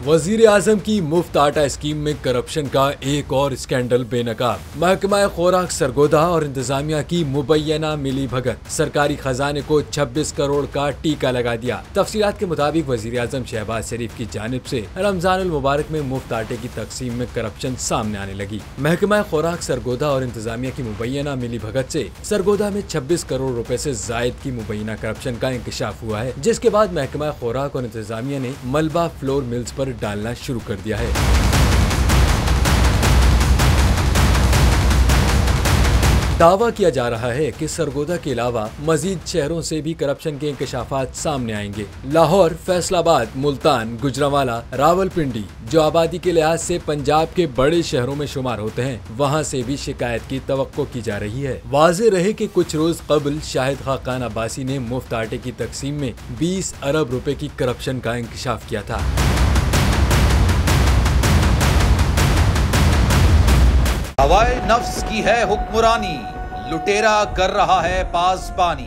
वजीर आजम की मुफ्त आटा स्कीम में करप्शन का एक और स्कैंडल बेनकाब। महकमा खुराक सरगोदा और इंतजामिया की मुबैना मिली भगत, सरकारी खजाने को 26 करोड़ का टीका लगा दिया। तफसीलात के मुताबिक वजीर आजम शहबाज शरीफ की जानिब से रमजानुल मुबारक में मुफ्त आटे की तकसीम में करप्शन सामने आने लगी। महकमा खुराक सरगोदा और इंतजामिया की मुबैना मिली भगत से सरगोदा में 26 करोड़ रुपए से जायद की मुबैना करप्शन का इंकशाफ हुआ है, जिसके बाद महकमा खुराक और इंतजामिया ने मलबा फ्लोर मिल्स पर डालना शुरू कर दिया है। दावा किया जा रहा है कि सरगोदा के अलावा मजीद शहरों से भी करप्शन के इंकशाफात सामने आएंगे। लाहौर, फैसलाबाद, मुल्तान, गुजरांवाला, रावलपिंडी जो आबादी के लिहाज से पंजाब के बड़े शहरों में शुमार होते हैं, वहां से भी शिकायत की तवक्को की जा रही है। वाज़ेह रहे कि कुछ रोज कबल शाहिद खाकान अब्बासी ने मुफ्त आटे की तकसीम में 20 अरब रुपए की करप्शन का इंकशाफ किया था। हवाए नफ्स की है हुक्मरानी, लुटेरा कर रहा है पासबानी।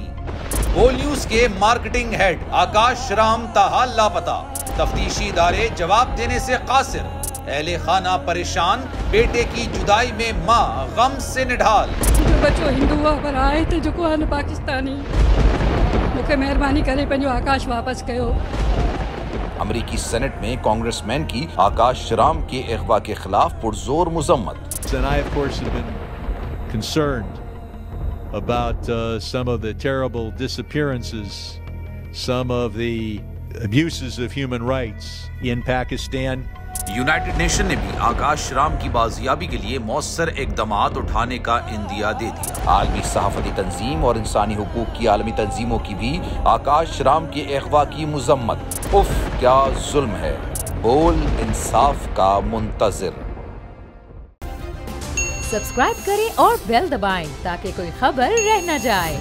बोल न्यूज के मार्केटिंग हेड आकाश राम ताहा लापता, तफ्तीशी इदारे जवाब देने से कासिर। अहले खाना परेशान, बेटे की जुदाई में माँ गम से निढाल। बच्चों हिंदू पर आए थे जो को पाकिस्तानी, मुझे मेहरबानी करे पंहिंजो आकाश वापस कयो। अमरीकी सेनेट में कांग्रेसमैन की आकाश राम के अगवा के खिलाफ पुरजोर मुजम्मत। And I, of course, have been concerned about some of the terrible disappearances, some of the abuses of human rights in Pakistan. United nation ने भी आकाश राम की बाजियाबी के लिए मौसर इकदामात उठाने का इंदिया दे दिया। आलमी सहाफती तंजीम और इंसानी हुकूक की आलमी तंजीमों की भी आकाश राम के अगवा की मुजम्मत। उफ, क्या जुल्म है, बोल इंसाफ का मुंतजिर। सब्सक्राइब करें और बेल दबाएं ताकि कोई खबर रह न जाए।